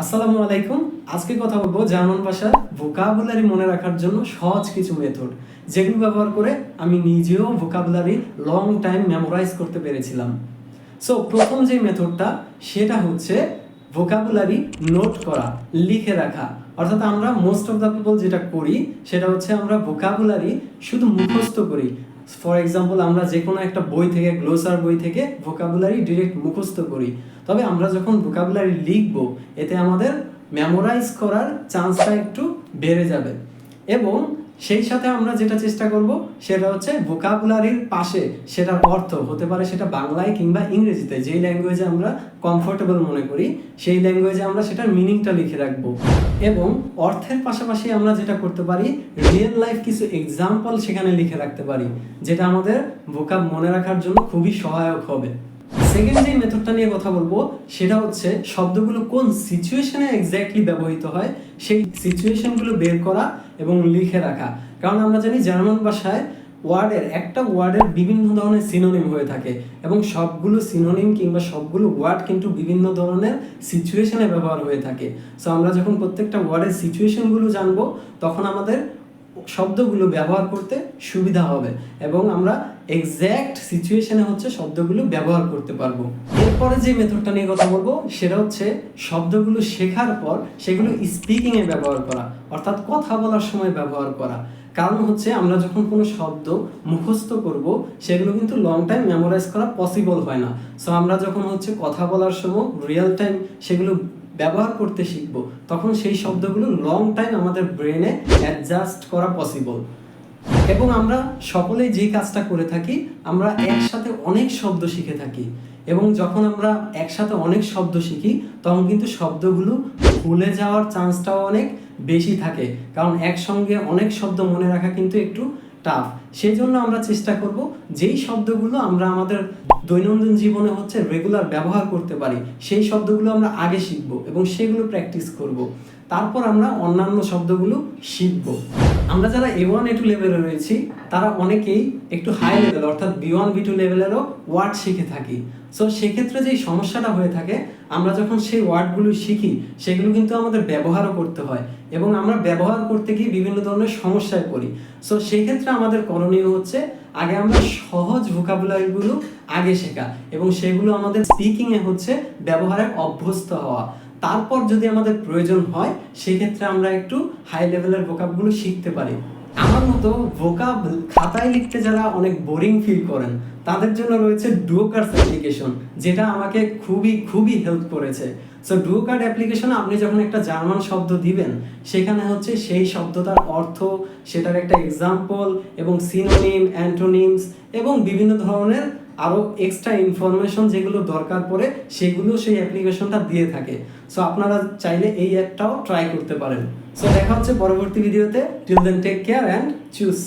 আসসালামু আলাইকুম। আজকে কথা বলবো জার্মান ভাষার ভোকাবুলারি মনে রাখার জন্য সহজ কিছু মেথড, যেগুলো ব্যবহার করে আমি নিজেও ভোকাবুলারি লং টাইম মেমোরাইজ করতে পেরেছিলাম। সো প্রথম যে মেথডটা সেটা হচ্ছে ভোকাবুলারি নোট করা, লিখে রাখা। অর্থাৎ আমরা মোস্ট অফ দ্য পিপল যেটা করি সেটা হচ্ছে আমরা ভোকাবুলারি শুধু মুখস্থ করি। ফর এক্সাম্পল, আমরা যে কোনো একটা বই থেকে, গ্লোসার বই থেকে ভোকাবুলারি ডিরেক্ট মুখস্থ করি। তবে আমরা যখন ভোকাবুলারি লিখব, এতে আমাদের মেমোরাইজ করার চান্সটা একটু বেড়ে যাবে। এবং সেই সাথে আমরা যেটা চেষ্টা করব সেটা হচ্ছে ভোকাবুলারির পাশে সেটার অর্থ হতে পারে সেটা বাংলায় কিংবা ইংরেজিতে, যেই ল্যাঙ্গুয়েজে আমরা কমফোর্টেবল মনে করি সেই ল্যাঙ্গুয়েজে আমরা সেটার মিনিংটা লিখে রাখবো। এবং অর্থের পাশাপাশি আমরা যেটা করতে পারি, রিয়েল লাইফ কিছু এক্সাম্পল সেখানে লিখে রাখতে পারি, যেটা আমাদের ভোকাব মনে রাখার জন্য খুবই সহায়ক হবে। সেকেন্ড যে মেথডটা নিয়ে কথা বলবো সেটা হচ্ছে শব্দগুলো কোন সিচুয়েশনে এক্স্যাক্টলি ব্যবহৃত হয় সেই সিচুয়েশনগুলো বের করা এবং লিখে রাখা। কারণ আমরা জানি জার্মান ভাষায় একটা ওয়ার্ডের বিভিন্ন ধরনের সিনোনিম হয়ে থাকে, এবং সবগুলো সিনোনিম কিংবা সবগুলো ওয়ার্ড কিন্তু বিভিন্ন ধরনের সিচুয়েশনে ব্যবহার হয়ে থাকে। সো আমরা যখন প্রত্যেকটা ওয়ার্ডের সিচুয়েশনগুলো জানবো, তখন আমাদের শব্দগুলো ব্যবহার করতে সুবিধা হবে এবং আমরা এক্স্যাক্ট সিচুয়েশনে হচ্ছে শব্দগুলো ব্যবহার করতে পারবো। এরপরে যে মেথডটা নিয়ে কথা বলবো সেটা হচ্ছে শব্দগুলো শেখার পর সেগুলো স্পিকিং এ ব্যবহার করা, অর্থাৎ কথা বলার সময় ব্যবহার করা। কারণ হচ্ছে আমরা যখন কোনো শব্দ মুখস্থ করব, সেগুলো কিন্তু লং টাইম মেমোরাইজ করা পসিবল হয় না। সো আমরা যখন হচ্ছে কথা বলার সময় রিয়েল টাইম সেগুলো ব্যবহার করতে শিখবো, তখন সেই শব্দগুলো লং টাইম আমাদের ব্রেনে অ্যাডজাস্ট করা পসিবল। এবং আমরা সকলেই যে কাজটা করে থাকি, আমরা একসাথে অনেক শব্দ শিখে থাকি, এবং যখন আমরা একসাথে অনেক শব্দ শিখি তখন কিন্তু শব্দগুলো ভুলে যাওয়ার চান্সটাও অনেক বেশি থাকে, কারণ একসঙ্গে অনেক শব্দ মনে রাখা কিন্তু একটু টাফ। সেই জন্য আমরা চেষ্টা করব যেই শব্দগুলো আমরা আমাদের দৈনন্দিন জীবনে হচ্ছে রেগুলার ব্যবহার করতে পারি, সেই শব্দগুলো আমরা আগে শিখব এবং সেগুলো প্র্যাকটিস করব, তারপর আমরা অন্যান্য শব্দগুলো শিখব। আমরা যারা A1 A2 লেভেলে রয়েছি তারা অনেকেই একটু হাই লেভেল অর্থাৎ B1 B2 লেভেলেরও ওয়ার্ড শিখে থাকি। সো সেক্ষেত্রে যেই সমস্যাটা হয়ে থাকে, আমরা যখন সেই ওয়ার্ডগুলো শিখি সেগুলো কিন্তু আমাদের ব্যবহারও করতে হয়, এবং আমরা ব্যবহার করতে গিয়ে বিভিন্ন ধরনের সমস্যায় পড়ি। সো সেই ক্ষেত্রে আমাদের করণীয় হচ্ছে আগে আমরা সহজ ভোকাবুলারিগুলো আগে শেখা এবং সেগুলো আমাদের স্পিকিংয়ে হচ্ছে ব্যবহারে অভ্যস্ত হওয়া। তারপর যদি আমাদের প্রয়োজন হয় সেক্ষেত্রে আমরা একটু হাই লেভেলের ভোকাবগুলো শিখতে পারি। আমার মতো ভোকাব খাতায় লিখতে যারা অনেক বোরিং ফিল করেন, তাদের জন্য রয়েছে ডুওকার্স অ্যাপ্লিকেশন, যেটা আমাকে খুবই হেল্প করেছে। সো ডুওকার্ড অ্যাপ্লিকেশনে আপনি যখন একটা জার্মান শব্দ দিবেন, সেখানে হচ্ছে সেই শব্দটার অর্থ, সেটার একটা এক্সাম্পল এবং সিনোনিম, অ্যান্টোনিমস এবং বিভিন্ন ধরনের আরও এক্সট্রা ইনফরমেশন যেগুলো দরকার পড়ে সেগুলো সেই অ্যাপ্লিকেশনটা দিয়ে থাকে। সো আপনারা চাইলে এই অ্যাপটাও ট্রাই করতে পারেন। সো দেখা হচ্ছে পরবর্তী ভিডিওতে। Till then take care and choose.